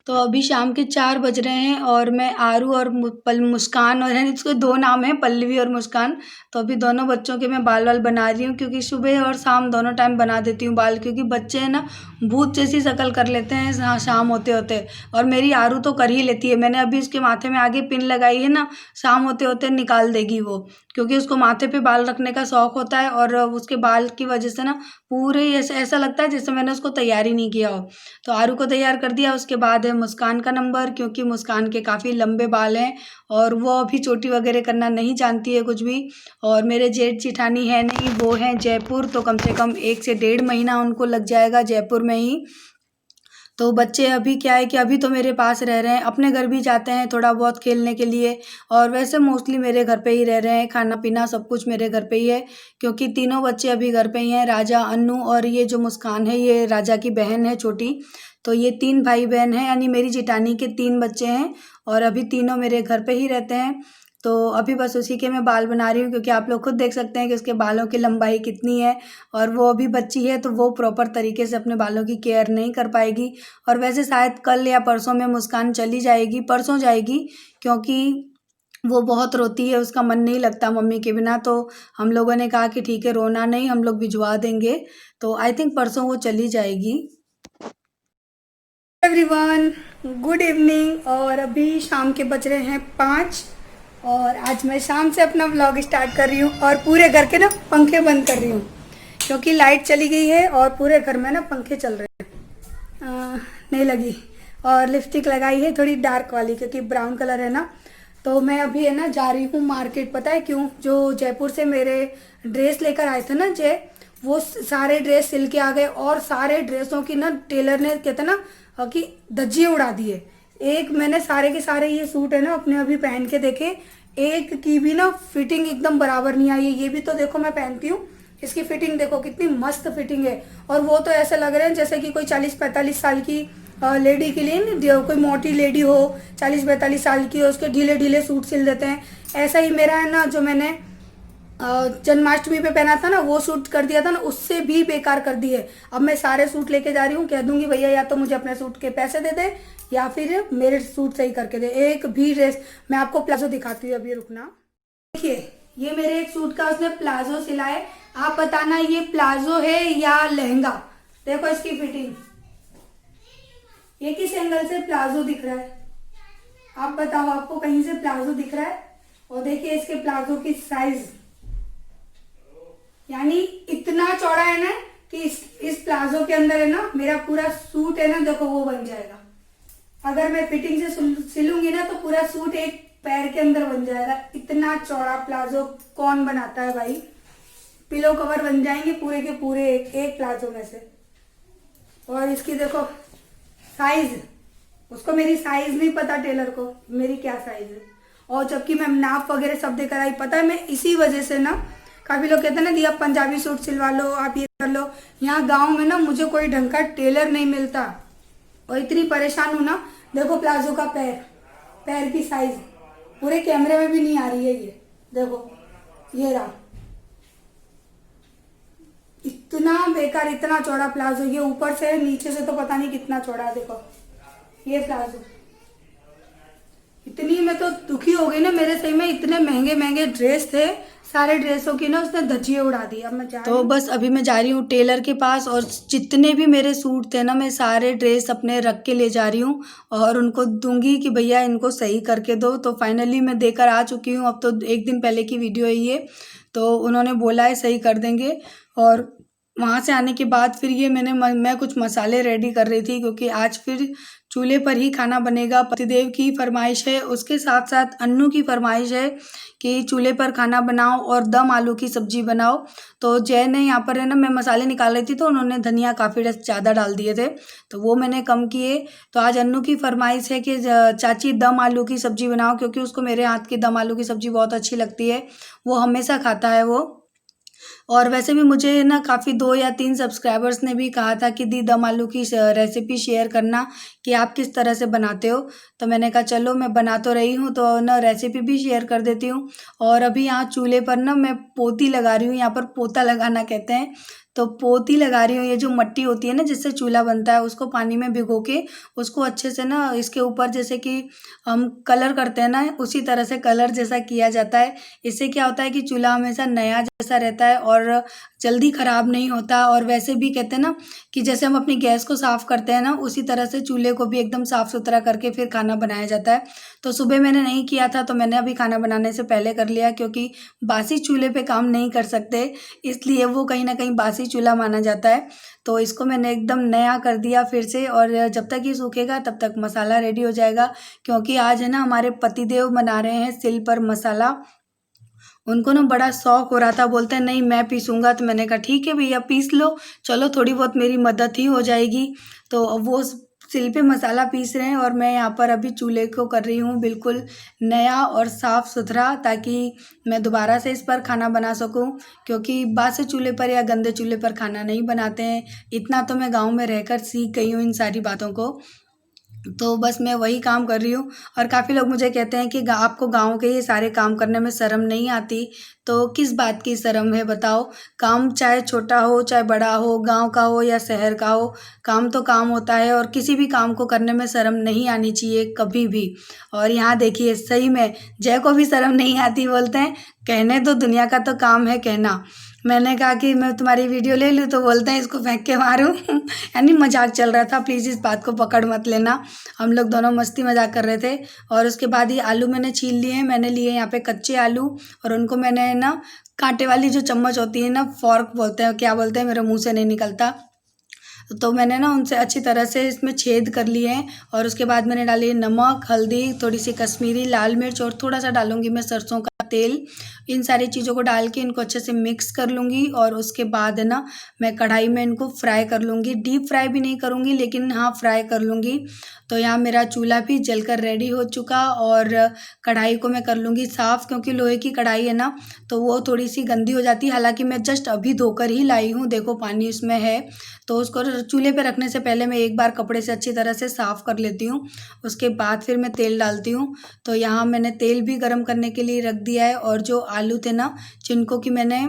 तो अभी शाम के 4 बज रहे हैं और मैं आरू और मुस्कान, और है इसके 2 नाम हैं, पल्लवी और मुस्कान। तो अभी दोनों बच्चों के मैं बाल वाल बना रही हूँ, क्योंकि सुबह और शाम दोनों टाइम बना देती हूँ बाल, क्योंकि बच्चे हैं ना भूत जैसी शक्ल कर लेते हैं शाम होते होते। और मेरी आरू तो कर ही लेती है। मैंने अभी उसके माथे में आगे पिन लगाई है ना, शाम होते होते निकाल देगी वो, क्योंकि उसको माथे पे बाल रखने का शौक होता है। और उसके बाल की वजह से ना पूरे ऐसा ऐसा लगता है जैसे मैंने उसको तैयार ही नहीं किया हो। तो आरू को तैयार कर दिया। उसके बाद है मुस्कान का नंबर, क्योंकि मुस्कान के काफ़ी लंबे बाल हैं और वो अभी चोटी वगैरह करना नहीं जानती है कुछ भी। और मेरे जेठ जिठानी है नहीं, वो हैं जयपुर, तो कम से कम 1 से 1.5 महीना उनको लग जाएगा जयपुर में ही। तो बच्चे अभी क्या है कि अभी तो मेरे पास रह रहे हैं, अपने घर भी जाते हैं थोड़ा बहुत खेलने के लिए, और वैसे मोस्टली मेरे घर पे ही रह रहे हैं। खाना पीना सब कुछ मेरे घर पे ही है, क्योंकि तीनों बच्चे अभी घर पे ही हैं। राजा, अन्नू और ये जो मुस्कान है ये राजा की बहन है छोटी। तो ये 3 भाई बहन हैं, यानी मेरी जेठानी के 3 बच्चे हैं, और अभी तीनों मेरे घर पे ही रहते हैं। तो अभी बस उसी के मैं बाल बना रही हूँ, क्योंकि आप लोग खुद देख सकते हैं कि उसके बालों की लंबाई कितनी है। और वो अभी बच्ची है, तो वो प्रॉपर तरीके से अपने बालों की केयर नहीं कर पाएगी। और वैसे शायद कल या परसों में मुस्कान चली जाएगी, परसों जाएगी, क्योंकि वो बहुत रोती है, उसका मन नहीं लगता मम्मी के बिना। तो हम लोगों ने कहा कि ठीक है, रोना नहीं, हम लोग भिजवा देंगे। तो आई थिंक परसों वो चली जाएगी। Everyone, good evening. और अभी शाम के बज रहे हैं 5, और आज मैं शाम से अपना व्लॉग स्टार्ट कर रही हूँ, और पूरे घर के ना पंखे बंद कर रही हूँ, क्योंकि लाइट चली गई है और पूरे घर में ना पंखे चल रहे हैं। नहीं लगी। और लिपस्टिक लगाई है थोड़ी डार्क वाली, क्योंकि ब्राउन कलर है ना। तो मैं अभी है ना जा रही हूँ मार्केट। पता है क्यों? जो जयपुर से मेरे ड्रेस लेकर आए थे ना जय, वो सारे ड्रेस सिल के आ गए, और सारे ड्रेसों की ना टेलर ने कहते ना कि धज्जियाँ उड़ा दिए। एक मैंने सारे के सारे ये सूट है ना अपने अभी पहन के देखे, एक की भी ना फिटिंग एकदम बराबर नहीं आई है। ये भी तो देखो मैं पहनती हूँ, इसकी फिटिंग देखो कितनी मस्त फिटिंग है। और वो तो ऐसे लग रहे हैं जैसे कि कोई 40-45 साल की लेडी के लिए नहीं, कोई मोटी लेडी हो 40-45 साल की हो, उसके ढीले ढीले सूट सिल देते हैं। ऐसा ही मेरा है ना, जो मैंने जन्माष्टमी पे पहना था ना, वो सूट कर दिया था ना, उससे भी बेकार कर दिए। अब मैं सारे सूट लेके जा रही हूँ, कह दूंगी भैया या तो मुझे अपने सूट के पैसे दे दे, या फिर मेरे सूट सही करके दे। एक भी ड्रेस, मैं आपको प्लाजो दिखाती हूँ, अभी रुकना। देखिए, ये मेरे एक सूट का उसने प्लाजो सिला है। आप बताना ये प्लाजो है या लहंगा। देखो इसकी फिटिंग, ये किस एंगल से प्लाजो दिख रहा है, आप बताओ, आपको कहीं से प्लाजो दिख रहा है? और देखिए इसके प्लाजो की साइज, यानी इतना चौड़ा है ना कि इस प्लाजो के अंदर है ना मेरा पूरा सूट है ना, देखो वो बन जाएगा। अगर मैं फिटिंग से सिलूंगी ना तो पूरा सूट एक पैर के अंदर बन जाएगा। इतना चौड़ा प्लाजो कौन बनाता है भाई? पिलो कवर बन जाएंगे पूरे के पूरे एक प्लाजो में से। और इसकी देखो साइज, उसको मेरी साइज नहीं पता, टेलर को मेरी क्या साइज है। और जबकि मैं नाप वगैरह सब देकर आई, पता है मैं इसी वजह से ना, काफी लोग कहते हैं ना कि आप पंजाबी सूट सिलवा लो, आप ये कर लो। यहाँ गांव में ना मुझे कोई ढंग का टेलर नहीं मिलता, और इतनी परेशान हूं ना। देखो प्लाजो का पैर, पैर की साइज पूरे कैमरे में भी नहीं आ रही है। ये देखो, ये रहा, इतना बेकार, इतना चौड़ा प्लाजो। ये ऊपर से नीचे से तो पता नहीं कितना चौड़ा है। देखो ये प्लाजो, इतनी मैं तो दुखी हो गई ना। मेरे सही में इतने महंगे महंगे ड्रेस थे, सारे ड्रेसों की ना उसने धज्जियाँ उड़ा दी। अब मैं तो बस अभी मैं जा रही हूँ टेलर के पास, और जितने भी मेरे सूट थे ना मैं सारे ड्रेस अपने रख के ले जा रही हूँ, और उनको दूंगी कि भैया इनको सही करके दो। तो फाइनली मैं देकर आ चुकी हूँ, अब तो 1 दिन पहले की वीडियो है ये। तो उन्होंने बोला है सही कर देंगे। और वहाँ से आने के बाद फिर ये मैं कुछ मसाले रेडी कर रही थी, क्योंकि आज फिर चूल्हे पर ही खाना बनेगा। पतिदेव की फरमाइश है, उसके साथ साथ अन्नू की फरमाइश है कि चूल्हे पर खाना बनाओ और दम आलू की सब्जी बनाओ। तो जय ने यहाँ पर है ना, मैं मसाले निकाल रही थी तो उन्होंने धनिया काफ़ी ज़्यादा डाल दिए थे, तो वो मैंने कम किए। तो आज अन्नू की फरमाइश है कि चाची दम आलू की सब्जी बनाओ, क्योंकि उसको मेरे हाथ की दम आलू की सब्जी बहुत अच्छी लगती है, वो हमेशा खाता है वो। और वैसे भी मुझे ना काफ़ी 2 या 3 सब्सक्राइबर्स ने भी कहा था कि दी दम आलू की रेसिपी शेयर करना कि आप किस तरह से बनाते हो। तो मैंने कहा चलो मैं बना तो रही हूँ तो ना रेसिपी भी शेयर कर देती हूँ। और अभी यहाँ चूल्हे पर ना मैं पोती लगा रही हूँ, यहाँ पर पोता लगाना कहते हैं। तो पोती लगा रही हूँ, ये जो मट्टी होती है ना जिससे चूल्हा बनता है उसको पानी में भिगो के उसको अच्छे से ना इसके ऊपर जैसे कि हम कलर करते हैं ना उसी तरह से कलर जैसा किया जाता है। इससे क्या होता है कि चूल्हा हमेशा नया जैसा रहता है और जल्दी ख़राब नहीं होता। और वैसे भी कहते हैं ना कि जैसे हम अपनी गैस को साफ़ करते हैं ना उसी तरह से चूल्हे को भी एकदम साफ़ सुथरा करके फिर खाना बनाया जाता है। तो सुबह मैंने नहीं किया था तो मैंने अभी खाना बनाने से पहले कर लिया, क्योंकि बासी चूल्हे पे काम नहीं कर सकते, इसलिए वो कहीं ना कहीं बासी चूल्हा माना जाता है। तो इसको मैंने एकदम नया कर दिया फिर से, और जब तक ये सूखेगा तब तक मसाला रेडी हो जाएगा। क्योंकि आज है ना हमारे पतिदेव बना रहे हैं सिल पर मसाला। उनको ना बड़ा शौक हो रहा था, बोलते हैं नहीं मैं पीसूंगा। तो मैंने कहा ठीक है भैया पीस लो, चलो थोड़ी बहुत मेरी मदद ही हो जाएगी। तो अब वो सिल पे मसाला पीस रहे हैं और मैं यहाँ पर अभी चूल्हे को कर रही हूँ बिल्कुल नया और साफ़ सुथरा, ताकि मैं दोबारा से इस पर खाना बना सकूँ। क्योंकि बासी चूल्हे पर या गंदे चूल्हे पर खाना नहीं बनाते हैं। इतना तो मैं गाँव में रहकर सीख गई हूँ इन सारी बातों को। तो बस मैं वही काम कर रही हूँ। और काफ़ी लोग मुझे कहते हैं कि आपको गाँव के ये सारे काम करने में शर्म नहीं आती। तो किस बात की शर्म है बताओ। काम चाहे छोटा हो चाहे बड़ा हो, गाँव का हो या शहर का हो, काम तो काम होता है और किसी भी काम को करने में शर्म नहीं आनी चाहिए कभी भी। और यहाँ देखिए सही में जय को भी शर्म नहीं आती, बोलते हैं कहने दो दुनिया का तो काम है कहना। मैंने कहा कि मैं तुम्हारी वीडियो ले लूँ तो बोलते हैं इसको फेंक के मारूं। यानी मजाक चल रहा था, प्लीज़ इस बात को पकड़ मत लेना। हम लोग दोनों मस्ती मजाक कर रहे थे। और उसके बाद ये आलू मैंने छील लिए हैं। मैंने लिए यहाँ पे कच्चे आलू और उनको मैंने ना कांटे वाली जो चम्मच होती है ना, फॉर्क बोलते हैं क्या बोलते हैं, मेरे मुंह से नहीं निकलता। तो मैंने ना उनसे अच्छी तरह से इसमें छेद कर लिए हैं। और उसके बाद मैंने डाली नमक, हल्दी, थोड़ी सी कश्मीरी लाल मिर्च और थोड़ा सा डालूंगी मैं सरसों का तेल। इन सारी चीज़ों को डाल के इनको अच्छे से मिक्स कर लूँगी। और उसके बाद है ना मैं कढ़ाई में इनको फ्राई कर लूँगी। डीप फ्राई भी नहीं करूँगी लेकिन हाँ फ्राई कर लूँगी। तो यहाँ मेरा चूल्हा भी जलकर रेडी हो चुका और कढ़ाई को मैं कर लूँगी साफ़, क्योंकि लोहे की कढ़ाई है ना तो वो थोड़ी सी गंदी हो जाती है। हालांकि मैं जस्ट अभी धोकर ही लाई हूँ, देखो पानी उसमें है। तो उसको चूल्हे पे रखने से पहले मैं एक बार कपड़े से अच्छी तरह से साफ़ कर लेती हूँ। उसके बाद फिर मैं तेल डालती हूँ। तो यहाँ मैंने तेल भी गर्म करने के लिए रख दिया है। और जो आलू थे ना जिनको कि मैंने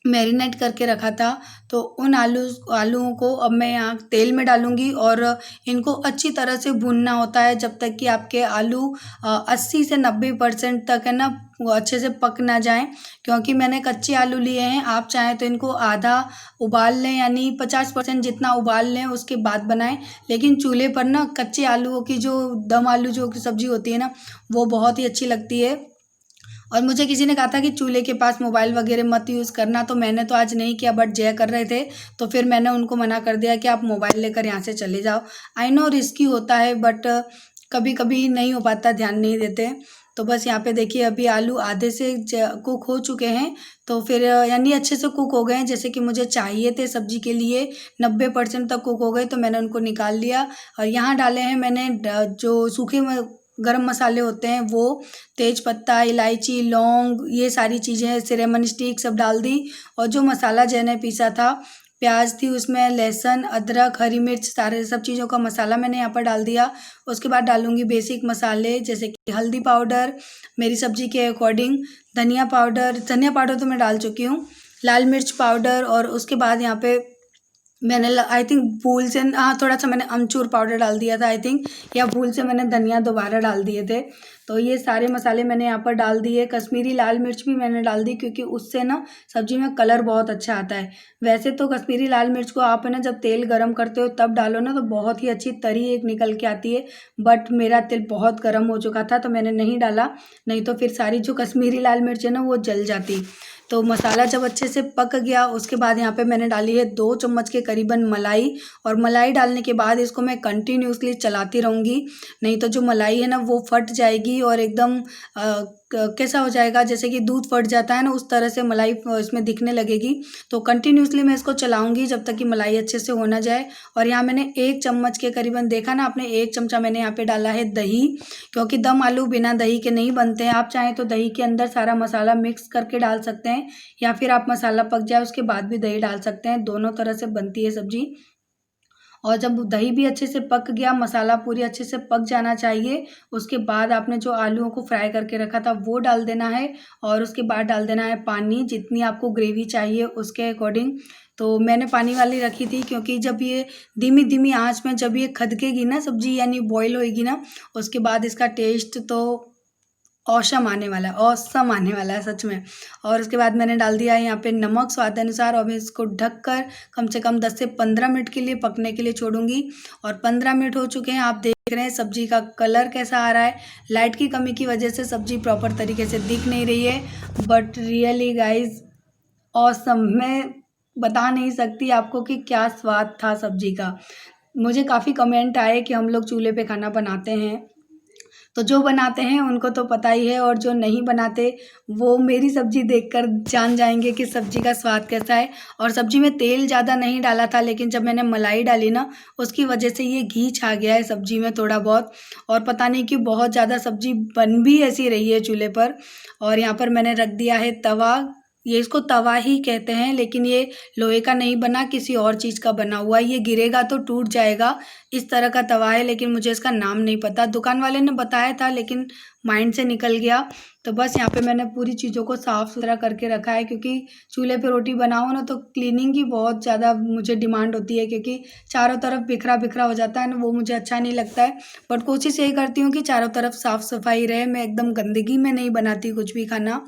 मैरिनेट करके रखा था, तो उन आलूओं को अब मैं यहाँ तेल में डालूंगी। और इनको अच्छी तरह से भूनना होता है जब तक कि आपके आलू 80 से 90% तक है ना वो अच्छे से पक ना जाएं। क्योंकि मैंने कच्चे आलू लिए हैं, आप चाहें तो इनको आधा उबाल लें, यानी 50% जितना उबाल लें उसके बाद बनाएं। लेकिन चूल्हे पर ना कच्चे आलूओं की जो दम आलू जो की सब्ज़ी होती है ना वो बहुत ही अच्छी लगती है। और मुझे किसी ने कहा था कि चूल्हे के पास मोबाइल वगैरह मत यूज़ करना, तो मैंने तो आज नहीं किया, बट जय कर रहे थे तो फिर मैंने उनको मना कर दिया कि आप मोबाइल लेकर यहाँ से चले जाओ। आई नो रिस्की होता है बट कभी कभी नहीं हो पाता, ध्यान नहीं देते। तो बस यहाँ पे देखिए अभी आलू आधे से कुक हो चुके हैं। तो फिर यानी अच्छे से कुक हो गए हैं जैसे कि मुझे चाहिए थे सब्जी के लिए। 90% तक कुक हो गए तो मैंने उनको निकाल लिया। और यहाँ डाले हैं मैंने जो सूखे गरम मसाले होते हैं वो, तेज पत्ता, इलायची, लौंग, ये सारी चीज़ें, सिरेमन स्टिक सब डाल दी। और जो मसाला जैने पीसा था, प्याज थी उसमें, लहसुन, अदरक, हरी मिर्च, सारे सब चीज़ों का मसाला मैंने यहाँ पर डाल दिया। उसके बाद डालूंगी बेसिक मसाले जैसे कि हल्दी पाउडर मेरी सब्ज़ी के अकॉर्डिंग, धनिया पाउडर तो मैं डाल चुकी हूँ, लाल मिर्च पाउडर। और उसके बाद यहाँ पे मैंने आई थिंक भूल से थोड़ा सा मैंने अमचूर पाउडर डाल दिया था आई थिंक, या भूल से मैंने धनिया दोबारा डाल दिए थे। तो ये सारे मसाले मैंने यहाँ पर डाल दिए। कश्मीरी लाल मिर्च भी मैंने डाल दी क्योंकि उससे ना सब्जी में कलर बहुत अच्छा आता है। वैसे तो कश्मीरी लाल मिर्च को आप है ना जब तेल गरम करते हो तब डालो ना तो बहुत ही अच्छी तरी एक निकल के आती है। बट मेरा तेल बहुत गर्म हो चुका था तो मैंने नहीं डाला, नहीं तो फिर सारी जो कश्मीरी लाल मिर्च है ना वो जल जाती। तो मसाला जब अच्छे से पक गया उसके बाद यहाँ पे मैंने डाली है 2 चम्मच के करीबन मलाई। और मलाई डालने के बाद इसको मैं कंटिन्यूसली चलाती रहूँगी, नहीं तो जो मलाई है ना वो फट जाएगी और एकदम कैसा हो जाएगा, जैसे कि दूध फट जाता है ना, उस तरह से मलाई इसमें दिखने लगेगी। तो कंटिन्यूसली मैं इसको चलाऊंगी जब तक कि मलाई अच्छे से हो ना जाए। और यहाँ मैंने 1 चम्मच के करीबन, देखा ना आपने, 1 चमचा मैंने यहाँ पे डाला है दही, क्योंकि दम आलू बिना दही के नहीं बनते हैं। आप चाहें तो दही के अंदर सारा मसाला मिक्स करके डाल सकते हैं, या फिर आप मसाला पक जाए उसके बाद भी दही डाल सकते हैं। दोनों तरह से बनती है सब्जी। और जब दही भी अच्छे से पक गया, मसाला पूरी अच्छे से पक जाना चाहिए, उसके बाद आपने जो आलूओं को फ्राई करके रखा था वो डाल देना है। और उसके बाद डाल देना है पानी, जितनी आपको ग्रेवी चाहिए उसके अकॉर्डिंग। तो मैंने पानी वाली रखी थी, क्योंकि जब ये धीमी धीमी आंच में जब ये खदकेगी ना सब्जी, यानी बॉईल होएगी ना, उसके बाद इसका टेस्ट तो औसम आने वाला है, औसम आने वाला है सच में। और उसके बाद मैंने डाल दिया है यहाँ पे नमक स्वाद अनुसार, और मैं इसको ढककर कम से कम 10 से 15 मिनट के लिए पकने के लिए छोड़ूंगी। और 15 मिनट हो चुके हैं, आप देख रहे हैं सब्जी का कलर कैसा आ रहा है। लाइट की कमी की वजह से सब्जी प्रॉपर तरीके से दिख नहीं रही है, बट रियली गाइज औसम। मैं बता नहीं सकती आपको कि क्या स्वाद था सब्जी का। मुझे काफ़ी कमेंट आए कि हम लोग चूल्हे पे खाना बनाते हैं, तो जो बनाते हैं उनको तो पता ही है, और जो नहीं बनाते वो मेरी सब्ज़ी देखकर जान जाएंगे कि सब्ज़ी का स्वाद कैसा है। और सब्ज़ी में तेल ज़्यादा नहीं डाला था, लेकिन जब मैंने मलाई डाली ना, उसकी वजह से ये घी छा गया है सब्ज़ी में थोड़ा बहुत। और पता नहीं क्यों बहुत ज़्यादा सब्ज़ी बन भी ऐसी रही है चूल्हे पर। और यहाँ पर मैंने रख दिया है तवा। ये इसको तवा ही कहते हैं, लेकिन ये लोहे का नहीं बना, किसी और चीज़ का बना हुआ है। ये गिरेगा तो टूट जाएगा, इस तरह का तवा है, लेकिन मुझे इसका नाम नहीं पता। दुकान वाले ने बताया था लेकिन माइंड से निकल गया। तो बस यहाँ पे मैंने पूरी चीज़ों को साफ़ सुथरा करके रखा है, क्योंकि चूल्हे पे रोटी बनाओ ना तो क्लीनिंग की बहुत ज़्यादा मुझे डिमांड होती है, क्योंकि चारों तरफ बिखरा बिखरा हो जाता है ना, वो मुझे अच्छा नहीं लगता है। बट कोशिश यही करती हूँ कि चारों तरफ साफ़ सफाई रहे, मैं एकदम गंदगी में नहीं बनाती कुछ भी खाना।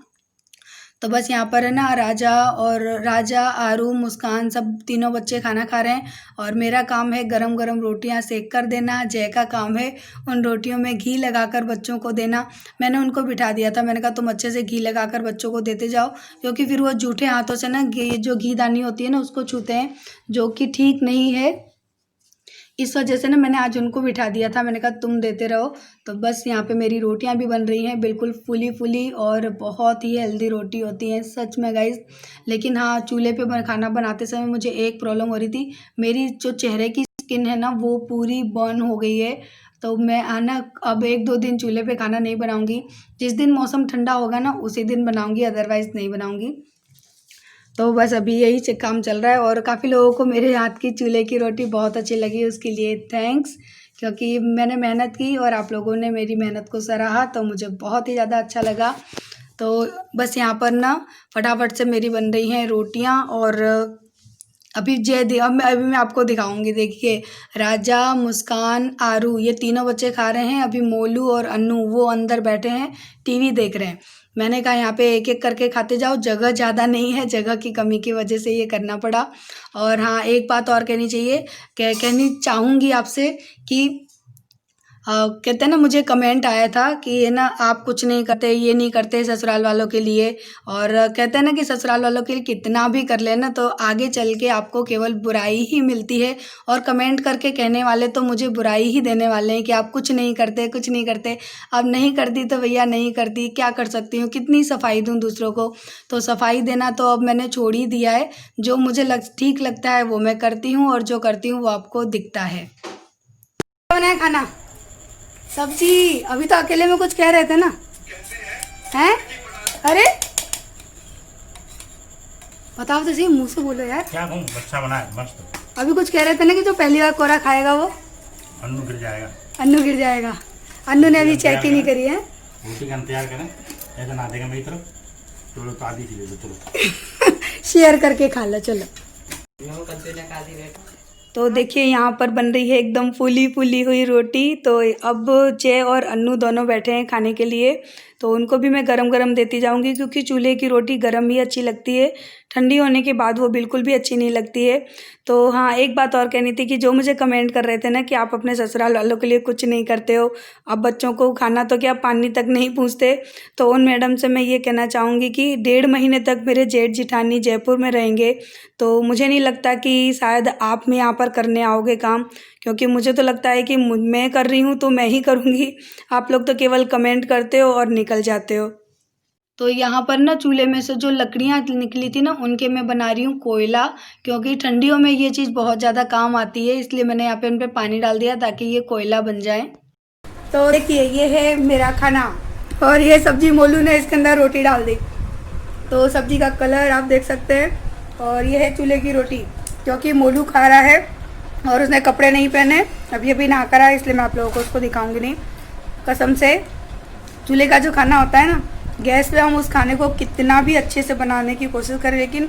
तो बस यहाँ पर है ना, राजा, आरू, मुस्कान सब तीनों बच्चे खाना खा रहे हैं, और मेरा काम है गरम गरम रोटियाँ सेक कर देना। जय का काम है उन रोटियों में घी लगाकर बच्चों को देना। मैंने उनको बिठा दिया था, मैंने कहा तुम अच्छे से घी लगाकर बच्चों को देते जाओ, क्योंकि फिर वो जूठे हाथों से ना जो घी दानी होती है ना उसको छूते हैं, जो कि ठीक नहीं है। इस वजह से ना मैंने आज उनको बिठा दिया था, मैंने कहा तुम देते रहो। तो बस यहाँ पे मेरी रोटियाँ भी बन रही हैं, बिल्कुल फुली फुली, और बहुत ही हेल्दी रोटी होती हैं सच में गाइस। लेकिन हाँ, चूल्हे पे खाना बनाते समय मुझे एक प्रॉब्लम हो रही थी, मेरी जो चेहरे की स्किन है ना वो पूरी बर्न हो गई है। तो मैं आना अब 1-2 दिन चूल्हे पे खाना नहीं बनाऊँगी। जिस दिन मौसम ठंडा होगा ना उसी दिन बनाऊँगी, अदरवाइज़ नहीं बनाऊँगी। तो बस अभी यही काम चल रहा है, और काफ़ी लोगों को मेरे हाथ की चूल्हे की रोटी बहुत अच्छी लगी, उसके लिए थैंक्स। क्योंकि मैंने मेहनत की और आप लोगों ने मेरी मेहनत को सराहा, तो मुझे बहुत ही ज़्यादा अच्छा लगा। तो बस यहाँ पर ना फटाफट से मेरी बन रही हैं रोटियाँ, और अभी अभी मैं आपको दिखाऊंगी। देखिए, राजा, मुस्कान, आरू, ये तीनों बच्चे खा रहे हैं। अभी मोलू और अन्नू वो अंदर बैठे हैं, टीवी देख रहे हैं। मैंने कहा यहाँ पे एक एक करके खाते जाओ, जगह ज़्यादा नहीं है, जगह की कमी की वजह से ये करना पड़ा। और हाँ, एक बात और कहनी चाहूँगी आपसे कि कहते हैं ना, मुझे कमेंट आया था कि है ना आप कुछ नहीं करते, ये नहीं करते ससुराल वालों के लिए। और कहते हैं ना कि ससुराल वालों के लिए कितना भी कर लेना तो आगे चल के आपको केवल बुराई ही मिलती है। और कमेंट करके कहने वाले तो मुझे बुराई ही देने वाले हैं कि आप कुछ नहीं करते, कुछ नहीं करते। अब नहीं करती तो भैया नहीं करती, क्या कर सकती हूँ, कितनी सफाई दूँ दूसरों को। तो सफाई देना तो अब मैंने छोड़ ही दिया है। जो मुझे ठीक लगता है वो मैं करती हूँ, और जो करती हूँ वो आपको दिखता है। बनाया खाना, सब्जी। अभी तो अकेले में कुछ कह रहे थे ना, हैं? अरे बताओ तो सही, मुंह से बोलो यार। क्या कहूँ, अच्छा बना है, मस्त। अभी कुछ कह रहे थे ना कि जो पहली बार कोरा खाएगा वो अन्नू गिर जाएगा। अन्नू गिर जाएगा। अन्नू ने अभी चेक ही नहीं करी है। रोटी का इंतजार करें, ऐसा ना देगा मेरी तरफ। चलो तो आधी सी ले लो, चलो शेयर करके खा लो, चलो। तो देखिए यहाँ पर बन रही है एकदम फूली फूली हुई रोटी। तो अब जय और अन्नू दोनों बैठे हैं खाने के लिए, तो उनको भी मैं गरम गरम देती जाऊंगी, क्योंकि चूल्हे की रोटी गरम ही अच्छी लगती है, ठंडी होने के बाद वो बिल्कुल भी अच्छी नहीं लगती है। तो हाँ, एक बात और कहनी थी कि जो मुझे कमेंट कर रहे थे ना कि आप अपने ससुराल वालों के लिए कुछ नहीं करते हो, अब बच्चों को खाना तो क्या पानी तक नहीं पूछते, तो उन मैडम से मैं ये कहना चाहूँगी कि 1.5 महीने तक मेरे जेठ जिठानी जयपुर में रहेंगे, तो मुझे नहीं लगता कि शायद आप में यहाँ पर करने आओगे काम, क्योंकि मुझे तो लगता है कि मैं कर रही हूँ तो मैं ही करूँगी। आप लोग तो केवल कमेंट करते हो और निकल जाते हो। तो यहाँ पर ना चूल्हे में से जो लकड़ियाँ निकली थी ना उनके मैं बना रही हूँ कोयला, क्योंकि ठंडियों में ये चीज़ बहुत ज़्यादा काम आती है, इसलिए मैंने यहाँ पे उन पे पानी डाल दिया ताकि ये कोयला बन जाए। तो देखिए ये है मेरा खाना और ये सब्जी मोलू ने इसके अंदर रोटी डाल दी, तो सब्जी का कलर आप देख सकते हैं। और ये है चूल्हे की रोटी, क्योंकि मोलू खा रहा है और उसने कपड़े नहीं पहने, अभी अभी नहा कर आया, इसलिए मैं आप लोगों को उसको दिखाऊंगी नहीं। कसम से चूल्हे का जो खाना होता है ना, गैस पे हम उस खाने को कितना भी अच्छे से बनाने की कोशिश करें, लेकिन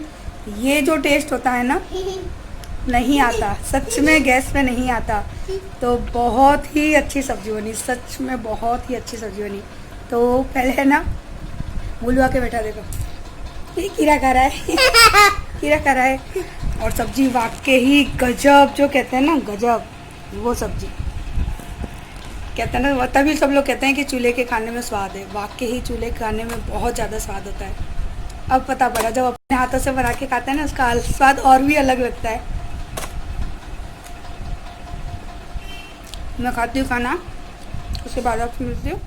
ये जो टेस्ट होता है ना नहीं आता, सच में गैस पे नहीं आता। तो बहुत ही अच्छी सब्जी बनी, सच में बहुत ही अच्छी सब्जी बनी। तो पहले है ना मोलू आके बैठा, देखो ये कीड़ा खा रहा है कीड़ा खा रहा है। और सब्जी वाकई ही गजब, जो कहते हैं ना गजब, वो सब्जी कहते हैं ना, तभी सब लोग कहते हैं कि चूल्हे के खाने में स्वाद है। वाकई ही चूल्हे के खाने में बहुत ज़्यादा स्वाद होता है। अब पता पड़ा, जब अपने हाथों से बना के खाते हैं ना, उसका स्वाद और भी अलग लगता है। मैं खाती हूँ खाना, उसके बाद आपसे मिलती हूँ।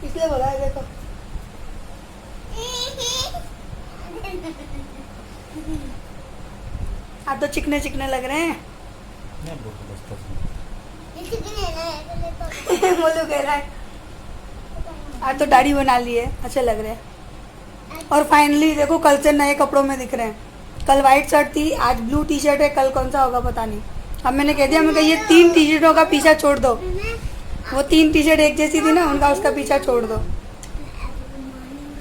इसलिए बोला है, देखो आप तो चिकने चिकने लग रहे हैं मोलू कह रहा है आज तो दाढ़ी बना ली है, अच्छे लग रहे हैं। और फाइनली देखो कल से नए कपड़ों में दिख रहे हैं। कल वाइट शर्ट थी, आज ब्लू टी शर्ट है, कल कौन सा होगा पता नहीं। अब मैंने कह दिया, मैं कहा ये 3 टी शर्टों का पीछा छोड़ दो, वो 3 टी शर्ट एक जैसी थी ना, उनका उसका पीछा छोड़ दो।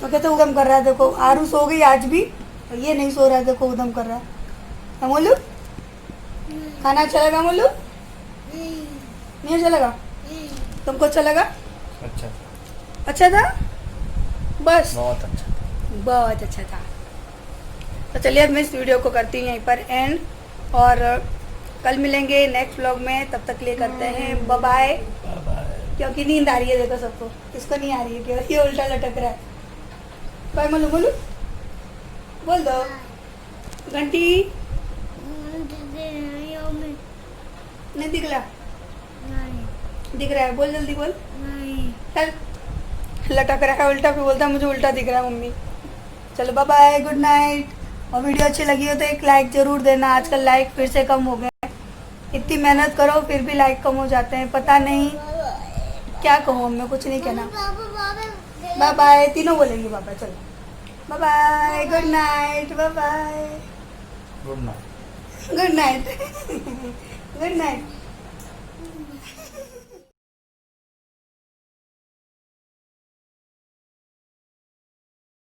तो कहते उदम कर रहा है, देखो आरू सो गई आज भी, और ये नहीं सो रहा है, देखो उदम कर रहा है। मोलू खाना अच्छा लगा? मोलू नहीं अच्छा लगा? तुमको अच्छा लगा? अच्छा था, बस बहुत अच्छा था। तो चलिए अब मैं इस वीडियो को करती हूँ यहीं पर एंड, और कल मिलेंगे नेक्स्ट व्लॉग में। तब तक के लिए करते हैं बाय बाय, क्योंकि नींद आ रही है, देखो सबको, इसको नहीं आ रही है, क्योंकि ये उल्टा लटक रहा है। बाय मोलू, मोलू बोल दो घंटी। नहीं दिख रहा? दिख रहा है, बोल जल्दी बोल। चल लटक रहा है उल्टा, फिर बोलता है मुझे उल्टा दिख रहा है मम्मी। चलो बाय बाय, गुड नाइट। और वीडियो अच्छी लगी हो तो एक लाइक ज़रूर देना। आजकल लाइक फिर से कम हो गए, इतनी मेहनत करो फिर भी लाइक कम हो जाते हैं, पता नहीं क्या कहूँ, मैं कुछ नहीं कहना। बाय बाय, तीनों बोलेंगे बाय बाय। चलो bye bye, good night, bye bye, good night, good night good night.